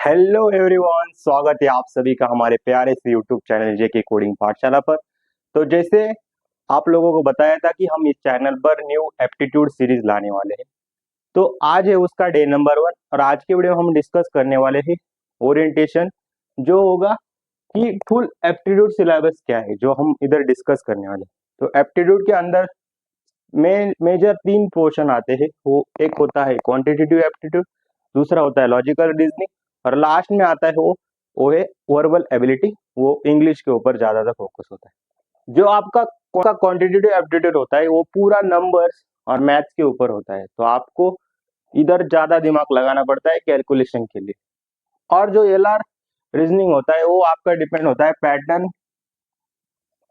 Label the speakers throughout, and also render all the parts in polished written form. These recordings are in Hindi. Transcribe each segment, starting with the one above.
Speaker 1: हेलो एवरीवन, स्वागत है आप सभी का हमारे प्यारे से यूट्यूब चैनल जेके कोडिंग पाठशाला पर। तो जैसे आप लोगों को बताया था कि हम इस चैनल पर न्यू एप्टीट्यूड सीरीज लाने वाले हैं। तो आज है उसका डे नंबर 1 और आज के वीडियो में हम डिस्कस करने वाले हैं ओरिएंटेशन, जो होगा कि फुल एप्टीट्यूड सिलेबस क्या है जो हम इधर डिस्कस करने वाले हैं। तो एप्टीट्यूड के अंदर मेजर 3 पोर्शन आते हैं। वो एक होता है क्वांटिटेटिव एप्टीट्यूड, दूसरा होता है लॉजिकल रीजनिंग और लास्ट में आता है वो है वर्बल एबिलिटी। वो इंग्लिश के ऊपर ज्यादातर फोकस होता है। जो आपका क्वांटिटेटिव एप्टीट्यूड होता है वो पूरा नंबर्स और मैथ्स के ऊपर होता है, तो आपको इधर ज्यादा दिमाग लगाना पड़ता है कैलकुलेशन के लिए। और जो एलआर रीजनिंग होता है वो आपका डिपेंड होता है पैटर्न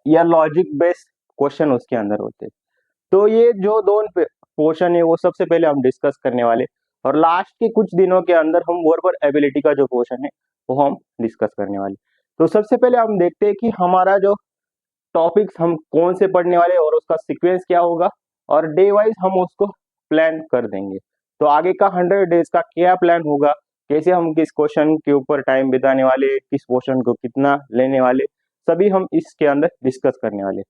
Speaker 1: या लॉजिक बेस्ड क्वेश्चन उसके अंदर होते हैं। तो ये जो दो पोर्शन है वो सबसे पहले हम डिस्कस करने वाले, और लास्ट के कुछ दिनों के अंदर हम वर्बल एबिलिटी का जो पोर्शन है वो हम डिस्कस करने वाले। तो सबसे पहले हम देखते हैं कि हमारा जो टॉपिक्स हम कौन से पढ़ने वाले और उसका सीक्वेंस क्या होगा, और डे वाइज हम उसको प्लान कर देंगे। तो आगे का 100 डेज का क्या प्लान होगा, कैसे हम किस क्वेश्चन के ऊपर टाइम बिताने वाले, किस क्वेश्चन को कितना लेने वाले, सभी हम इसके अंदर डिस्कस करने वाले।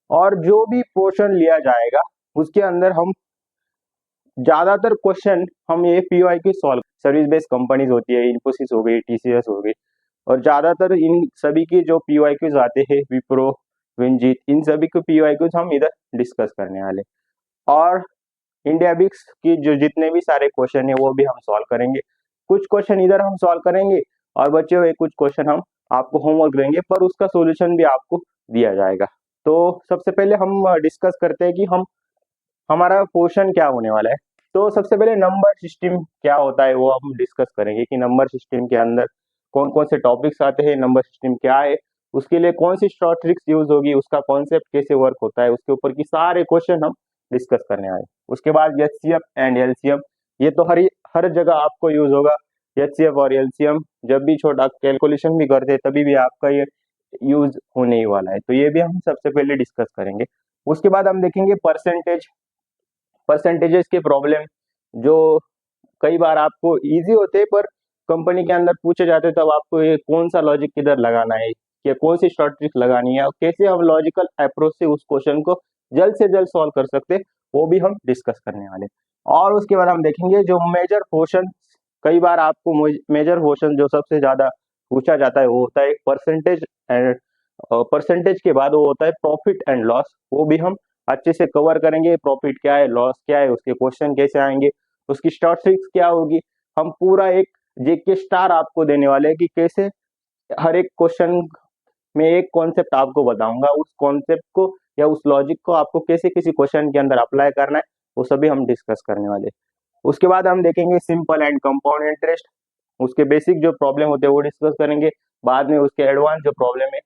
Speaker 1: और जो भी पोर्शन लिया जाएगा उसके अंदर हम ज्यादातर क्वेश्चन हम ये PYQ solve, service based companies होती है, इन्फोसिस हो गई, टीसीएस हो गई, और ज्यादातर इन सभी की जो पीवाईक्यूज आते हैं, विप्रो, विनजीत, इन सभी के पीवाईक्यूज हम इधर डिस्कस करने वाले। और इंडिया बिक्स की जो जितने भी सारे क्वेश्चन है वो भी हम सॉल्व करेंगे। कुछ क्वेश्चन इधर हम सॉल्व करेंगे और बचे हुए कुछ क्वेश्चन हम आपको होमवर्क देंगे, पर उसका सोल्यूशन भी आपको दिया जाएगा। तो सबसे पहले हम डिस्कस करते हैं कि हमारा पोर्शन क्या होने वाला है। तो सबसे पहले नंबर सिस्टम क्या होता है वो हम डिस्कस करेंगे कि नंबर सिस्टम के अंदर कौन कौन से टॉपिक्स आते हैं, नंबर सिस्टम क्या है, उसके लिए कौन सी शॉर्ट ट्रिक्स यूज होगी, उसका कॉन्सेप्ट कैसे वर्क होता है, उसके ऊपर की सारे क्वेश्चन हम डिस्कस करने आए। उसके बाद एचसीएफ एंड एलसीएम, ये तो हर जगह आपको यूज होगा। एचसीएफ और एलसीएम जब भी छोटा कैलकुलेशन भी करते हैं तभी भी आपका ये यूज होने ही वाला है, तो ये भी हम सबसे पहले डिस्कस करेंगे। उसके बाद हम देखेंगे परसेंटेजेस के प्रॉब्लम, जो कई बार आपको इजी होते हैं पर कंपनी के अंदर पूछे जाते हैं, तब आपको ये कौन सा लॉजिक किधर लगाना है या कौन सी शॉर्ट ट्रिक लगानी है और कैसे हम लॉजिकल अप्रोच से उस क्वेश्चन को जल्द से जल्द सॉल्व कर सकते हैं, वो भी हम डिस्कस करने वाले। और उसके बाद हम देखेंगे जो मेजर पोर्शन, कई बार आपको मेजर पोर्शन जो सबसे ज्यादा पूछा जाता है वो होता है परसेंटेज एंड परसेंटेज के बाद वो होता है प्रॉफिट एंड लॉस। वो भी हम अच्छे से कवर करेंगे, प्रॉफिट क्या है, लॉस क्या है, उसके क्वेश्चन कैसे आएंगे, उसकी शॉर्ट ट्रिक्स क्या होगी। हम पूरा एक जेके स्टार आपको देने वाले हैं कि कैसे हर एक क्वेश्चन में एक कॉन्सेप्ट आपको बताऊंगा, उस कॉन्सेप्ट को या उस लॉजिक को आपको कैसे किसी क्वेश्चन के अंदर अप्लाई करना है, वो सभी हम डिस्कस करने वाले। उसके बाद हम देखेंगे सिंपल एंड कंपाउंड इंटरेस्ट, उसके बेसिक जो प्रॉब्लम होते हैं वो डिस्कस करेंगे। बाद में उसके एडवांस जो प्रॉब्लम है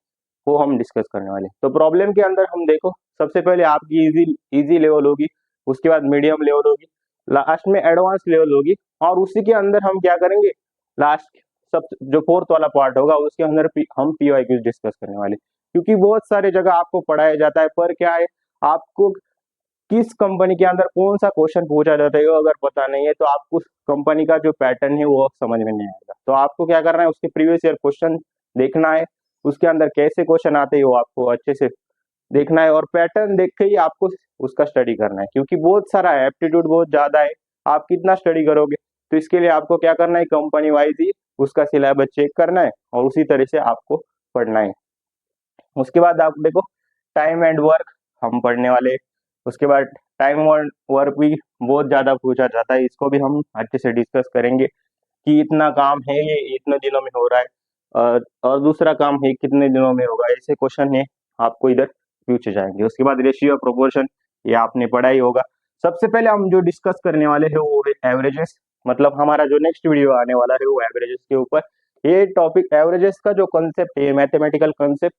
Speaker 1: वो हम डिस्कस करने वाले। तो प्रॉब्लम के अंदर हम देखो, सबसे पहले आपकी इजी लेवल होगी, उसके बाद मीडियम लेवल होगी, लास्ट में एडवांस लेवल होगी, और उसी के अंदर हम क्या करेंगे, लास्ट सब जो फोर्थ वाला पार्ट होगा उसके अंदर हम पीवाईक्यूज डिस्कस करने वाले। क्योंकि बहुत सारे जगह आपको पढ़ाया जाता है, पर क्या है, आपको किस कंपनी के अंदर कौन सा क्वेश्चन पूछा जाता है वो अगर पता नहीं है तो आपको कंपनी का जो पैटर्न है वो समझ में नहीं आएगा। तो आपको क्या करना है, उसके प्रीवियस ईयर क्वेश्चन देखना है, उसके अंदर कैसे क्वेश्चन आते हैं वो आपको अच्छे से देखना है, और पैटर्न देख के ही आपको उसका स्टडी करना है। क्योंकि बहुत सारा है, एप्टीट्यूड बहुत ज्यादा है, आप कितना स्टडी करोगे। तो इसके लिए आपको क्या करना है, कंपनी वाइज ही उसका सिलेबस चेक करना है और उसी तरह से आपको पढ़ना है। उसके बाद आप देखो टाइम एंड वर्क हम पढ़ने वाले। उसके बाद टाइम और वर्क भी बहुत ज्यादा पूछा जाता है, इसको भी हम अच्छे से डिस्कस करेंगे कि इतना काम है ये इतने दिनों में हो रहा है, और दूसरा काम है कितने दिनों में होगा, ऐसे क्वेश्चन है आपको इधर पूछे जाएंगे। उसके बाद रेशियो प्रोपोर्शन, ये आपने पढ़ा ही होगा। सबसे पहले हम जो डिस्कस करने वाले हैं वो है एवरेजेस, मतलब हमारा जो नेक्स्ट वीडियो आने वाला है वो एवरेजेस के ऊपर। ये टॉपिक एवरेजेस का जो कंसेप्ट है, मैथमेटिकल कंसेप्ट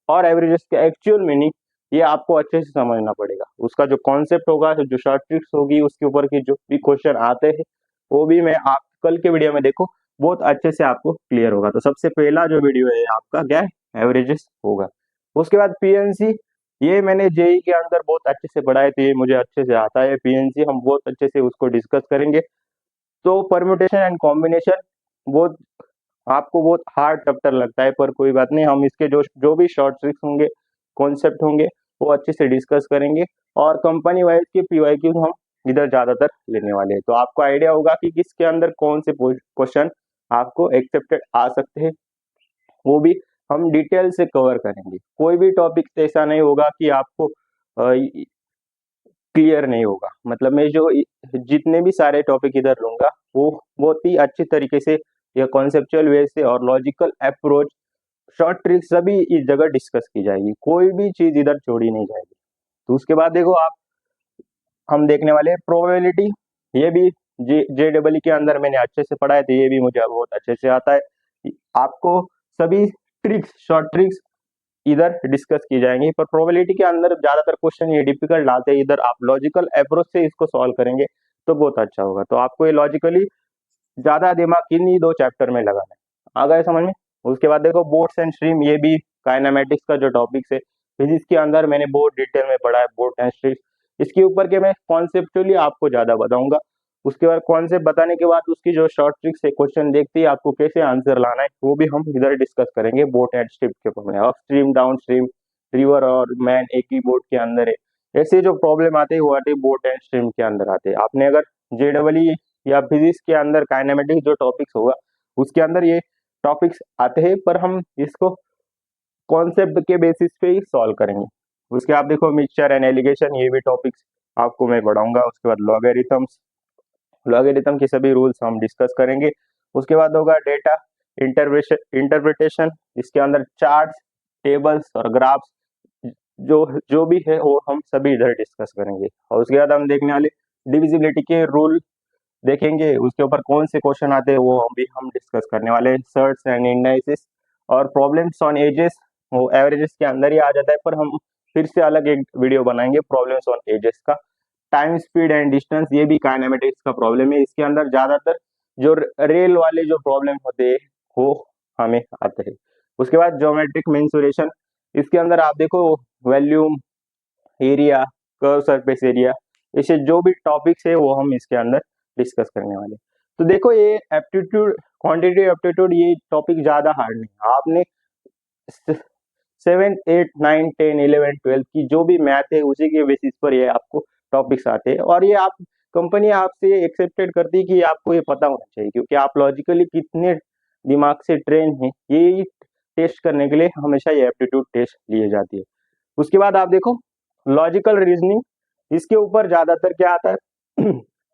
Speaker 1: और एवरेजेस के एक्चुअल मीनिंग, ये आपको अच्छे से समझना पड़ेगा। उसका जो कॉन्सेप्ट होगा, जो शॉर्ट ट्रिक्स होगी, उसके ऊपर की जो भी क्वेश्चन आते हैं वो भी मैं आप कल के वीडियो में देखो बहुत अच्छे से आपको क्लियर होगा। तो सबसे पहला जो वीडियो है आपका क्या है, एवरेजेस होगा। उसके बाद पीएनसी, ये मैंने जेई के अंदर बहुत अच्छे से पढ़ा है, तो ये मुझे अच्छे से आता है। पीएनसी हम बहुत अच्छे से उसको डिस्कस करेंगे। तो परम्यूटेशन एंड कॉम्बिनेशन बहुत आपको बहुत हार्ड चैप्टर लगता है, पर कोई बात नहीं, हम इसके जो जो भी शॉर्ट ट्रिक्स होंगे, कॉन्सेप्ट होंगे, वो अच्छे से डिस्कस करेंगे। और कंपनी वाइज के पीवाईक्यू हम इधर ज्यादातर लेने वाले हैं, तो आपको आइडिया होगा कि किसके अंदर कौन से क्वेश्चन आपको एक्सेप्टेड आ सकते हैं, वो भी हम डिटेल से कवर करेंगे। कोई भी टॉपिक ऐसा नहीं होगा कि आपको क्लियर नहीं होगा। मतलब मैं जो जितने भी सारे टॉपिक इधर लूंगा, वो बहुत ही अच्छी तरीके से या कॉन्सेप्चुअल वे से और लॉजिकल अप्रोच, शॉर्ट ट्रिक सभी इस जगह डिस्कस की जाएगी, कोई भी चीज इधर छोड़ी नहीं जाएगी। तो उसके बाद देखो आप, हम देखने वाले हैं प्रोबेबिलिटी। ये भी जे के अंदर मैंने अच्छे से पढ़ा है, तो ये भी मुझे बहुत अच्छे से आता है। आपको सभी ट्रिक्स, शॉर्ट ट्रिक्स इधर डिस्कस की जाएंगी, पर प्रोबेबिलिटी के अंदर ज्यादातर क्वेश्चन ये डिफिकल्ट आते हैं। इधर आप लॉजिकल अप्रोच से इसको सॉल्व करेंगे तो बहुत अच्छा होगा। तो आपको ये लॉजिकली ज्यादा दिमाग इन्हीं दो चैप्टर में लगाना है। आ गए समझ में? उसके बाद देखो बोट्स एंड स्ट्रीम, ये भी काइनेमेटिक्स का जो टॉपिक्स है, फिजिक्स के अंदर मैंने बहुत डिटेल में पढ़ा है बोट एंड स्ट्रीम। इसके ऊपर के मैं कॉन्सेप्चुअली आपको ज्यादा बताऊंगा। उसके बाद कॉन्सेप्ट बताने के बाद उसकी जो शॉर्ट ट्रिक्स है, क्वेश्चन देखते ही आपको कैसे आंसर लाना है, वो भी हम इधर डिस्कस करेंगे बोट एंड स्ट्रीम के ऊपर में। Up stream, down stream, river और मैन एक ही बोट के अंदर है, ऐसे जो प्रॉब्लम आते हैं वो आते हैं बोट एंड स्ट्रीम के अंदर आते हैं। आपने अगर जे या फिजिक्स के अंदर काइनेमेटिक्स जो टॉपिक्स होगा, उसके अंदर ये टॉपिक्स आते हैं, पर हम इसको कॉन्सेप्ट के बेसिस पे ही सॉल्व करेंगे। उसके आप देखो मिक्सचर एंड एलिगेशन, ये भी टॉपिक्स आपको मैं पढ़ाऊंगा। उसके बाद लॉगरिथम्स, लॉगरिथम के सभी रूल्स हम डिस्कस करेंगे। उसके बाद होगा डेटा इंटरप्रिटेशन, इसके अंदर चार्ट्स, टेबल्स और ग्राफ्स जो जो भी है वो हम सभी इधर डिस्कस करेंगे। और उसके बाद हम देखने वाले डिविजिबिलिटी के रूल देखेंगे, उसके ऊपर कौन से क्वेश्चन आते हैं वो भी हम डिस्कस करने वाले हैं। सर्ट्स एंड इंडाइसिस और प्रॉब्लम्स ऑन एजेस, वो एवरेजेस के अंदर ही आ जाता है, पर हम फिर से अलग एक वीडियो बनाएंगे प्रॉब्लम्स ऑन एजेस का। टाइम, स्पीड एंड डिस्टेंस, ये भी काइनेमेटिक्स का प्रॉब्लम है। इसके अंदर ज्यादातर जो रेल वाले जो प्रॉब्लम होते हैं वो हमें आते हैं। उसके बाद ज्योमेट्रिक मेंसुरेशन, इसके अंदर आप देखो volume, area, curve surface area, ऐसे जो भी टॉपिक्स है वो हम इसके अंदर डिस्कस करने वाले। तो देखो ये एप्टीट्यूड, क्वांटिटी एप्टीट्यूड, ये टॉपिक ज्यादा हार्ड नहीं है। आपने 7, 8, 9, 10, 11, 12 की जो भी मैथ है उसी के बेसिस पर ये आपको टॉपिक्स आते हैं, और ये आप कंपनी आपसे एक्सेप्टेड करती है कि आपको ये पता होना चाहिए, क्योंकि आप लॉजिकली कितने दिमाग से ट्रेन है, ये टेस्ट करने के लिए हमेशा ये एप्टीट्यूड टेस्ट लिए जाती है। उसके बाद आप देखो लॉजिकल रीजनिंग, इसके ऊपर ज्यादातर क्या आता है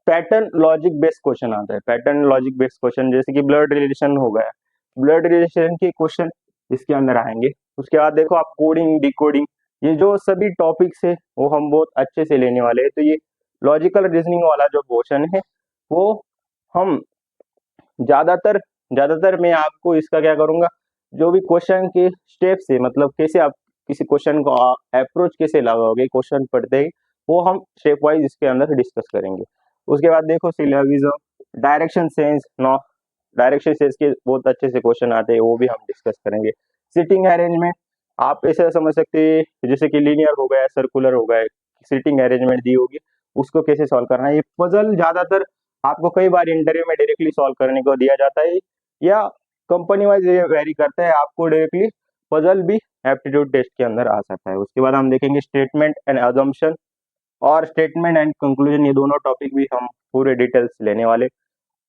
Speaker 1: पैटर्न लॉजिक बेस्ड क्वेश्चन आता है। पैटर्न लॉजिक बेस्ड क्वेश्चन जैसे कि ब्लड रिलेशन हो गया, ब्लड रिलेशन के क्वेश्चन इसके अंदर आएंगे। उसके बाद देखो आप कोडिंग, डिकोडिंग, ये जो सभी टॉपिक्स है वो हम बहुत अच्छे से लेने वाले हैं। तो ये लॉजिकल रीजनिंग वाला जो क्वेश्चन है वो हम ज्यादातर ज्यादातर मैं आपको इसका क्या करूंगा, जो भी क्वेश्चन के स्टेप्स है, मतलब कैसे आप किसी क्वेश्चन को अप्रोच कैसे लगाओगे क्वेश्चन पढ़ते ही, वो हम स्टेप वाइज इसके अंदर डिस्कस करेंगे। उसके बाद देखो syllogism, direction sense, no direction sense के बहुत अच्छे से क्वेश्चन आते हैं, वो भी हम डिस्कस करेंगे। सिटिंग अरेंजमेंट, आप ऐसे समझ सकते हैं जैसे कि लीनियर हो गया, सर्कुलर हो गया, सिटिंग अरेंजमेंट दी होगी, उसको कैसे सॉल्व करना है। ये पजल ज्यादातर आपको कई बार इंटरव्यू में डायरेक्टली सॉल्व करने को दिया जाता है, या कंपनी वाइज ये वेरी करता है, आपको डायरेक्टली पजल भी एप्टीट्यूड टेस्ट के अंदर आ सकता है। उसके बाद हम देखेंगे स्टेटमेंट एंड अजम्पशन और स्टेटमेंट एंड कंक्लूजन, ये दोनों टॉपिक भी हम पूरे डिटेल्स लेने वाले।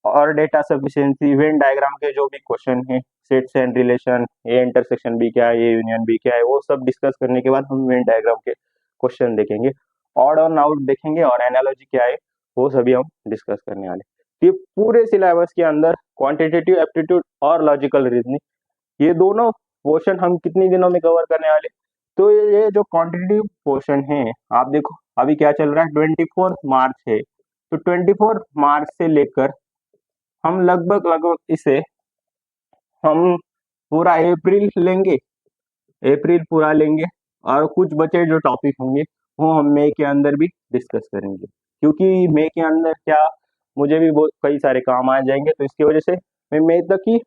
Speaker 1: और डेटा सफिशिएंसी, वेन डायग्राम के जो भी क्वेश्चन है, सेट्स एंड रिलेशन, ये इंटरसेक्शन भी क्या है, ये यूनियन भी क्या है, वो सब डिस्कस करने के बाद हम वेन डायग्राम के क्वेश्चन देखेंगे। ऑड और नाउट देखेंगे, और एनालॉजी क्या है वो सभी हम डिस्कस करने वाले। ये पूरे सिलेबस के अंदर क्वांटिटेटिव एप्टीट्यूड और लॉजिकल रीजनिंग, ये दोनों पोर्शन हम कितने दिनों में कवर करने वाले। तो ये जो क्वांटिटेटिव पोर्शन है, आप देखो अभी क्या चल रहा है, 24 मार्च है, तो 24 मार्च से लेकर हम लगभग लगभग इसे हम पूरा अप्रैल लेंगे, अप्रैल पूरा लेंगे, और कुछ बचे जो टॉपिक होंगे वो हम मई के अंदर भी डिस्कस करेंगे, क्योंकि मई के अंदर क्या मुझे भी बहुत कई सारे काम आ जाएंगे, तो इसकी वजह से मैं मई तक ही,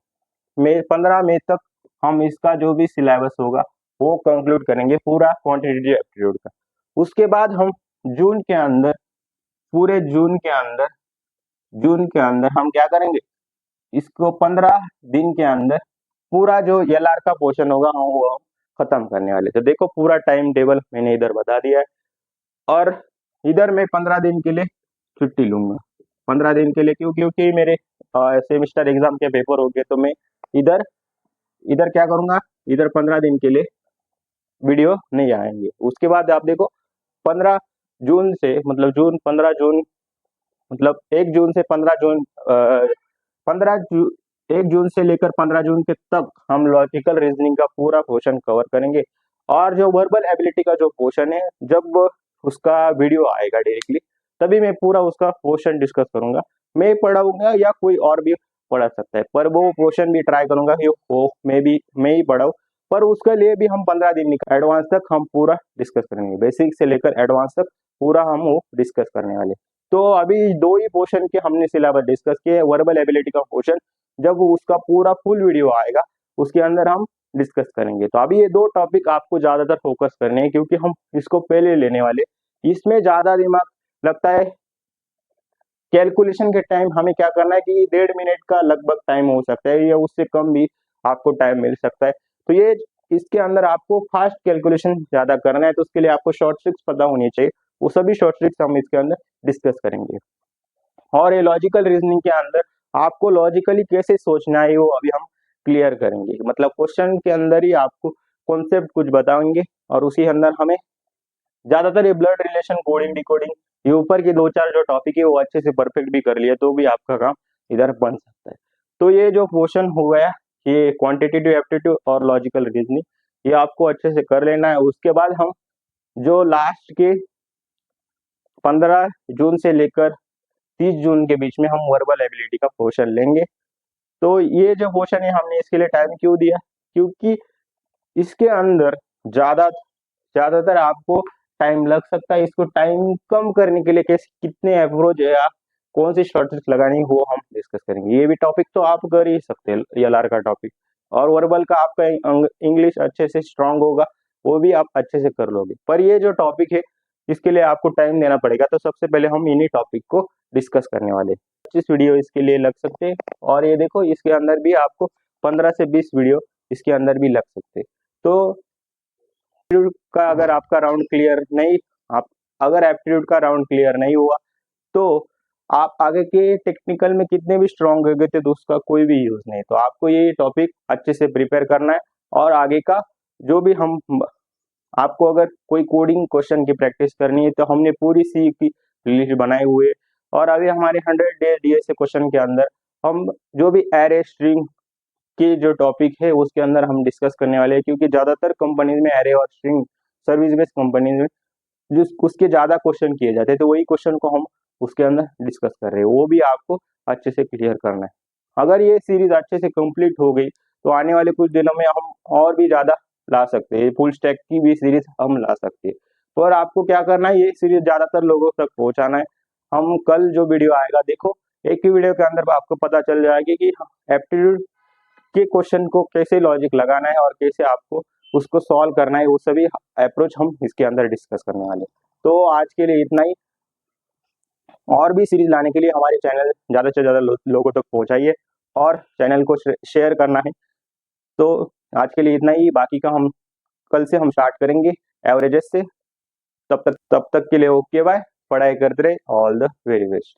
Speaker 1: मई 15 मई तक हम इसका जो भी सिलेबस होगा वो कंक्लूड करेंगे पूरा क्वांटिटेटिव एप्टीट्यूड का। उसके बाद हम जून के अंदर, पूरे जून के अंदर हम क्या करेंगे, इसको 15 दिन के अंदर पूरा जो एलआर का पोर्शन होगा हम वो खत्म करने वाले। तो देखो पूरा टाइम टेबल मैंने इधर बता दिया है, और इधर मैं 15 दिन के लिए छुट्टी लूंगा। 15 दिन के लिए क्यों? क्योंकि मेरे सेमिस्टर एग्जाम के पेपर हो गए, तो मैं इधर इधर क्या करूंगा, इधर 15 दिन के लिए वीडियो नहीं आएंगे। उसके बाद आप देखो 15 जून से मतलब जून 15 जून मतलब 1 जून से 15 जून 1 जून से लेकर 15 जून के तक हम लॉजिकल रीजनिंग का पूरा पोर्शन कवर करेंगे। और जो वर्बल एबिलिटी का जो पोर्शन है, जब उसका वीडियो आएगा डायरेक्टली, तभी मैं पूरा उसका पोर्शन डिस्कस करूंगा। मैं पढ़ाऊंगा या कोई और भी पढ़ा सकता है, पर वो पोर्शन भी ट्राई करूंगा कि वो मैं ही पढ़ाऊँ। पर उसके लिए भी हम 15 दिन एडवांस तक हम पूरा डिस्कस करेंगे, बेसिक से लेकर एडवांस तक पूरा हम वो डिस्कस करने वाले। तो अभी दो ही पोर्शन के हमने सिलेबस डिस्कस किए, वर्बल एबिलिटी का पोर्शन जब उसका पूरा फुल वीडियो आएगा उसके अंदर हम डिस्कस करेंगे। तो अभी ये दो टॉपिक आपको ज्यादातर फोकस करने हैं, क्योंकि हम इसको पहले लेने वाले। इसमें ज्यादा दिमाग लगता है। कैलकुलेशन के टाइम हमें क्या करना है कि 1.5 मिनट का लगभग टाइम हो सकता है, या उससे कम भी आपको टाइम मिल सकता है। तो ये इसके अंदर आपको फास्ट कैलकुलेशन ज्यादा करना है, तो उसके लिए आपको शॉर्ट ट्रिक्स पता होनी चाहिए। वो सभी शॉर्ट ट्रिक्स हम इसके अंदर डिस्कस करेंगे। और ये लॉजिकल रीजनिंग के अंदर आपको लॉजिकली कैसे सोचना है वो अभी हम क्लियर करेंगे। मतलब क्वेश्चन के अंदर ही आपको कॉन्सेप्ट कुछ बताएंगे, और उसी अंदर हमें ज्यादातर ये ब्लड रिलेशन, कोडिंग, डिकोडिंग, ये ऊपर के 2-4 जो टॉपिक है वो अच्छे से परफेक्ट भी कर लिया तो भी आपका काम इधर बन सकता है। तो ये जो क्वेश्चन हो गया, ये क्वांटिटेटिव एप्टीट्यूड और लॉजिकल रीजनिंग, ये आपको अच्छे से कर लेना है। उसके बाद हम जो लास्ट के 15 जून से लेकर 30 जून के बीच में हम वर्बल एबिलिटी का पोर्शन लेंगे। तो ये जो पोर्शन है हमने इसके लिए टाइम क्यों दिया, क्योंकि इसके अंदर ज्यादातर आपको टाइम लग सकता है। इसको टाइम कम करने के लिए कैसे कितने अप्रोच है या कौन सी शॉर्टकट लगानी है वो हम डिस्कस करेंगे। ये भी टॉपिक तो आप कर ही सकते हैं, एलआर का टॉपिक। और वर्बल का आपका इंग्लिश अच्छे से स्ट्रांग होगा, वो भी आप अच्छे से कर लोगे। पर ये जो टॉपिक है इसके लिए आपको टाइम देना पड़ेगा। तो सबसे पहले हम इन्हीं टॉपिक को डिस्कस करने वाले। 25 वीडियो इसके लिए लग सकते हैं, और ये देखो इसके अंदर भी आपको 15 से 20 वीडियो इसके अंदर भी लग सकते हैं। तो एप्टीट्यूड का अगर आपका राउंड क्लियर नहीं आप अगर एप्टीट्यूड का राउंड क्लियर नहीं हुआ तो आप आगे के टेक्निकल में कितने भी स्ट्रांग हो गए थे तो उसका कोई भी यूज नहीं। तो आपको ये टॉपिक अच्छे से प्रिपेयर करना है, और आगे का जो भी हम आपको अगर कोई कोडिंग क्वेश्चन की प्रैक्टिस करनी है तो हमने पूरी सी की लिस्ट बनाई हुई है। और अभी हमारे 100 डे डीएसए क्वेश्चन के अंदर हम जो भी एरे स्ट्रिंग की जो टॉपिक है उसके अंदर हम डिस्कस करने वाले हैं, क्योंकि ज्यादातर कंपनीज में एरे और स्ट्रिंग सर्विस बेस्ड कंपनीज में जो उसके ज्यादा क्वेश्चन किए जाते हैं, तो वही क्वेश्चन को हम उसके अंदर डिस्कस कर रहे हैं। वो भी आपको अच्छे से क्लियर करना है। अगर ये सीरीज अच्छे से कंप्लीट हो गई तो आने वाले कुछ दिनों में हम और भी ज्यादा ला सकते हैं, फुल स्टैक की भी सीरीज हम ला सकते हैं। और आपको क्या करना है, ये सीरीज ज्यादातर लोगों तक पहुंचाना है। हम कल जो वीडियो आएगा देखो, एक ही वीडियो के अंदर आपको पता चल जाएगी कि एप्टीट्यूड के क्वेश्चन को कैसे लॉजिक लगाना है और कैसे आपको उसको सॉल्व करना है, वो सभी अप्रोच हम इसके अंदर डिस्कस करने वाले। तो आज के लिए इतना ही। और भी सीरीज लाने के लिए हमारे चैनल ज्यादा से ज्यादा लोगों तक पहुंचाइए, और चैनल को शेयर करना है। तो आज के लिए इतना ही, बाकी का हम कल से हम स्टार्ट करेंगे एवरेजेस से। तब तक के लिए ओके बाय। पढ़ाई करते रहे। All the very best.